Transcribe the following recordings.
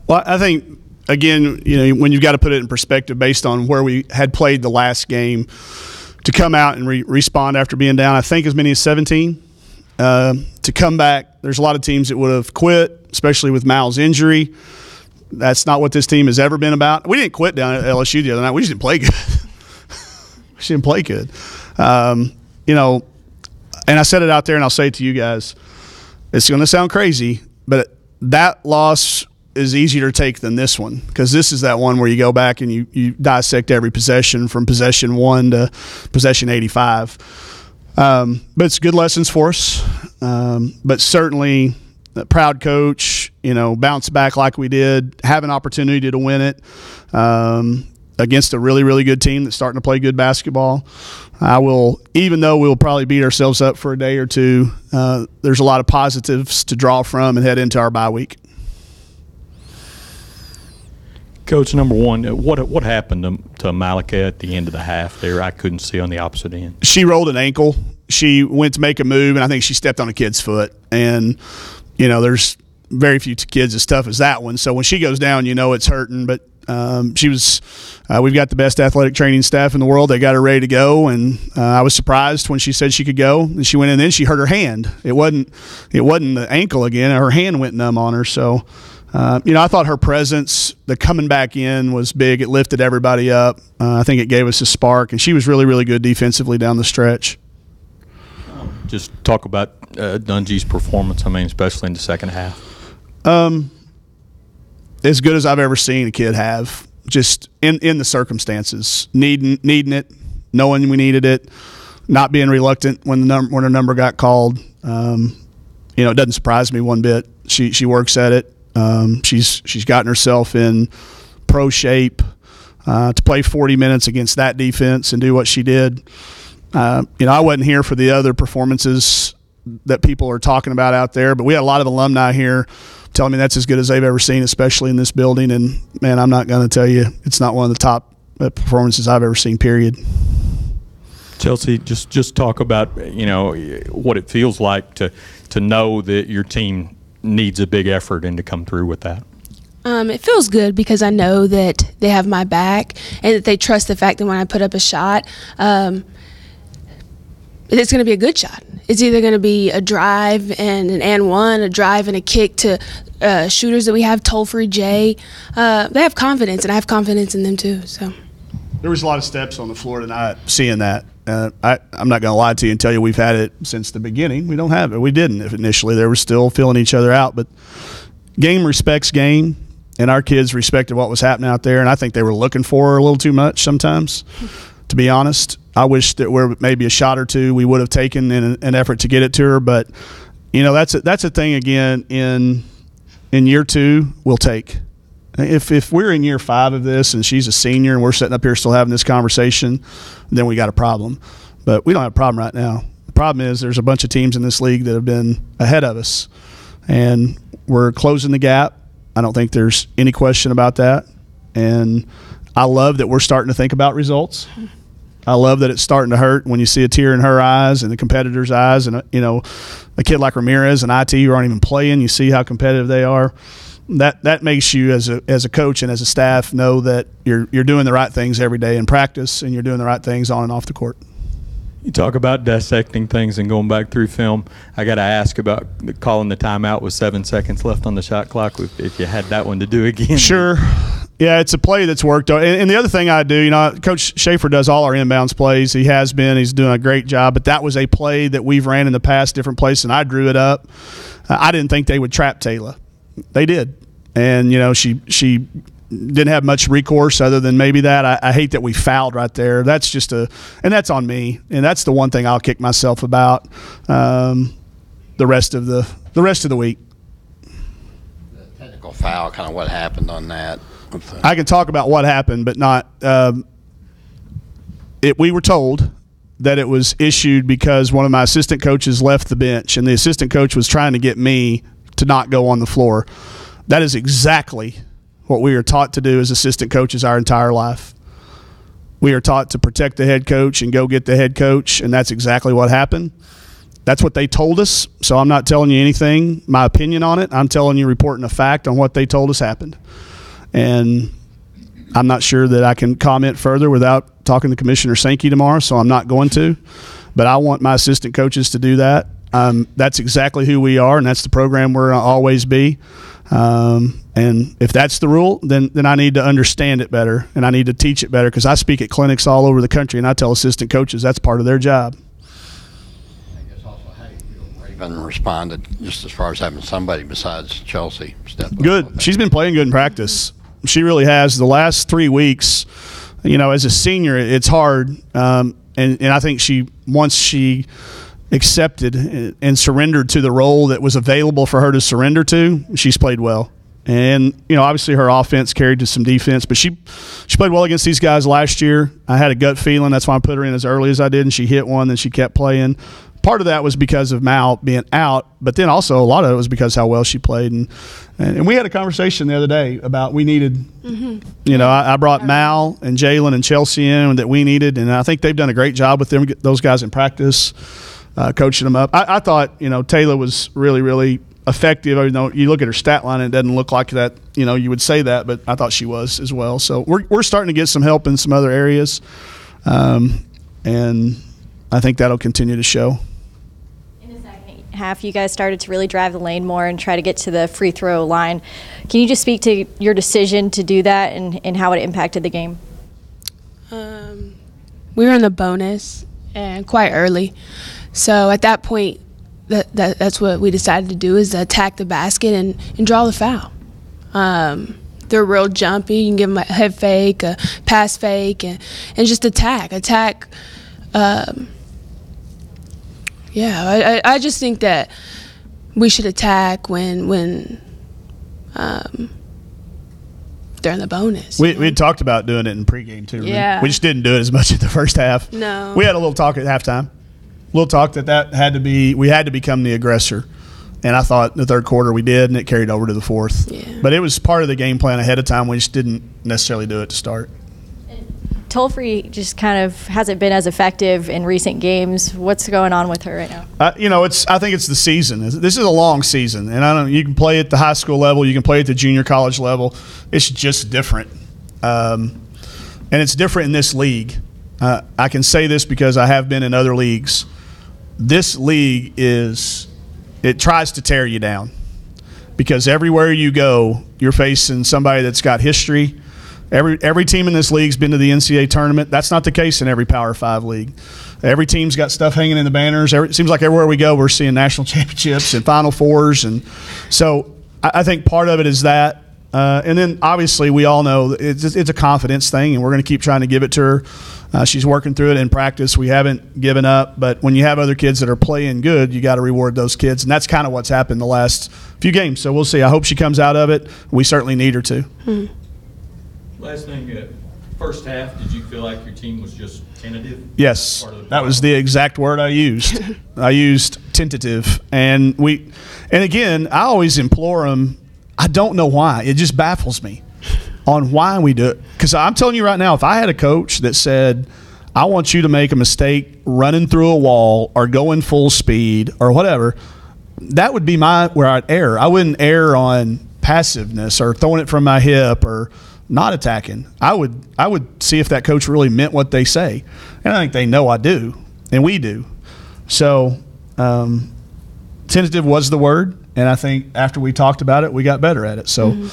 Well, I think, again, when you've got to put it in perspective based on where we had played the last game, to come out and respond after being down, I think as many as 17, to come back, there's a lot of teams that would have quit, especially with Mal's injury. That's not what this team has ever been about. We didn't quit down at LSU the other night. We just didn't play good. We just didn't play good. And I said it out there, and I'll say it to you guys. It's going to sound crazy, but that loss is easier to take than this one, because this is that one where you go back and you dissect every possession from possession 1 to possession 85. But it's good lessons for us. But certainly a proud coach, bounce back like we did, have an opportunity to win it against a really, really good team that's starting to play good basketball. Even though we'll probably beat ourselves up for a day or two, there's a lot of positives to draw from and head into our bye week. Coach, number one, what happened to Malika at the end of the half there? I couldn't see on the opposite end. She rolled an ankle. She went to make a move, and I think she stepped on a kid's foot. And, there's very few kids as tough as that one. So when she goes down, it's hurting. But we've got the best athletic training staff in the world. They got her ready to go, and I was surprised when she said she could go. And she went in, and then she hurt her hand. It wasn't the ankle again. Her hand went numb on her. So, I thought her presence, the coming back in, was big. It lifted everybody up. I think it gave us a spark, and she was really, really good defensively down the stretch. Just talk about Dungee's performance, especially in the second half. As good as I've ever seen a kid have, just in the circumstances, needing it, knowing we needed it, not being reluctant when her number got called. It doesn't surprise me one bit. She works at it. She's gotten herself in pro shape to play 40 minutes against that defense and do what she did. I wasn't here for the other performances that people are talking about out there, but we had a lot of alumni here telling me that's as good as they've ever seen, especially in this building. And, man, I'm not going to tell you it's not one of the top performances I've ever seen, period. Chelsea, just talk about, what it feels like to know that your team needs a big effort and to come through with that. It feels good because I know that they have my back and that they trust the fact that when I put up a shot, it's going to be a good shot. It's either going to be a drive and an and one, a drive and a kick to shooters that we have, Toll-Free Jay. They have confidence, and I have confidence in them too. So there was a lot of steps on the floor tonight seeing that. I'm not going to lie to you and tell you we've had it since the beginning. We don't have it. We didn't initially. They were still filling each other out. But game respects game, and our kids respected what was happening out there, and I think they were looking for her a little too much sometimes, to be honest. I wish that were maybe a shot or two we would have taken in an effort to get it to her. But, that's a thing, again, in year two we'll take. If we're in year 5 of this and she's a senior and we're sitting up here still having this conversation, then we got a problem. But we don't have a problem right now. The problem is there's a bunch of teams in this league that have been ahead of us, and we're closing the gap. I don't think there's any question about that. And I love that we're starting to think about results. I love that it's starting to hurt when you see a tear in her eyes and the competitor's eyes. And, a kid like Ramirez and IT who aren't even playing, you see how competitive they are. That makes you as a coach and as a staff know that you're doing the right things every day in practice, and you're doing the right things on and off the court. You talk about dissecting things and going back through film. I got to ask about calling the timeout with 7 seconds left on the shot clock, if you had that one to do again. Sure. Yeah, it's a play that's worked. And the other thing I do, Coach Schaefer does all our inbounds plays. He has been. He's doing a great job. But that was a play that we've ran in the past different places, and I drew it up. I didn't think they would trap Taylor. They did. And, she didn't have much recourse other than maybe that. I hate that we fouled right there. That's just and that's on me. And that's the one thing I'll kick myself about the rest of the week. The technical foul, kind of what happened on that. I can talk about what happened, but not we were told that it was issued because one of my assistant coaches left the bench, and the assistant coach was trying to get me to not go on the floor. That is exactly what we are taught to do as assistant coaches our entire life. We are taught to protect the head coach and go get the head coach, and that's exactly what happened. That's what they told us, so I'm not telling you anything, my opinion on it. I'm telling you, reporting a fact on what they told us happened. And I'm not sure that I can comment further without talking to Commissioner Sankey tomorrow, so I'm not going to. But I want my assistant coaches to do that. That's exactly who we are, and that's the program we're going to always be. And if that's the rule, then I need to understand it better, and I need to teach it better, because I speak at clinics all over the country, and I tell assistant coaches that's part of their job. I guess also how you feel Raven responded, just as far as having somebody besides Chelsea step up. Good. She's been playing good in practice. She really has. The last 3 weeks, as a senior, it's hard. And I think once she accepted and surrendered to the role that was available for her to surrender to, she's played well. And, obviously her offense carried to some defense, but she played well against these guys last year. I had a gut feeling. That's why I put her in as early as I did, and she hit one, then she kept playing. Part of that was because of Mal being out, but then also a lot of it was because how well she played. And we had a conversation the other day about we needed, I brought Mal and Jalen and Chelsea in that we needed, and I think they've done a great job with those guys in practice, coaching them up. I thought, Taylor was really, really effective. Even though you look at her stat line, and it doesn't look like that, you would say that, but I thought she was as well. So we're starting to get some help in some other areas, and I think that'll continue to show. Half, you guys started to really drive the lane more and try to get to the free throw line. Can you just speak to your decision to do that and how it impacted the game? We were in the bonus and quite early, so at that point, that's what we decided to do, is attack the basket and draw the foul. They're real jumpy. You can give them a head fake, a pass fake, and just attack. Yeah, I just think that we should attack when they're in the bonus. We had talked about doing it in pregame too. Yeah. We just didn't do it as much in the first half. No. We had a little talk at halftime. A little talk that had to be, we had to become the aggressor. And I thought in the third quarter we did, and it carried over to the fourth. Yeah. But it was part of the game plan ahead of time. We just didn't necessarily do it to start. Toll-free just kind of hasn't been as effective in recent games. What's going on with her right now? I think it's the season. This is a long season, and you can play at the high school level, you can play at the junior college level. It's just different, and it's different in this league. I can say this because I have been in other leagues. This league it tries to tear you down, because everywhere you go, you're facing somebody that's got history. Every team in this league's been to the NCAA tournament. That's not the case in every Power 5 league. Every team's got stuff hanging in the banners. It seems like everywhere we go, we're seeing national championships and Final Fours. And so I think part of it is that. And then obviously we all know it's a confidence thing, and we're going to keep trying to give it to her. She's working through it in practice. We haven't given up. But when you have other kids that are playing good, you got to reward those kids. And that's kind of what's happened the last few games. So we'll see. I hope she comes out of it. We certainly need her to. Mm-hmm. Last thing, first half, did you feel like your team was just tentative? Yes, that was the exact word I used. I used tentative, and again, I always implore them. I don't know why. It just baffles me on why we do it. Because I'm telling you right now, if I had a coach that said, I want you to make a mistake running through a wall or going full speed or whatever, that would be where I'd err. I wouldn't err on passiveness or throwing it from my hip or not attacking. I would see if that coach really meant what they say. And I think they know I do, and we do. So tentative was the word, and I think after we talked about it, we got better at it. So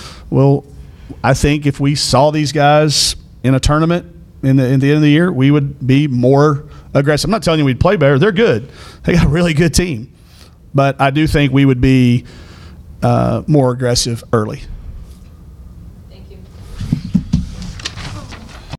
I think if we saw these guys in a tournament in the end of the year, we would be more aggressive. I'm not telling you we'd play better. They're good. They got a really good team. But I do think we would be more aggressive early.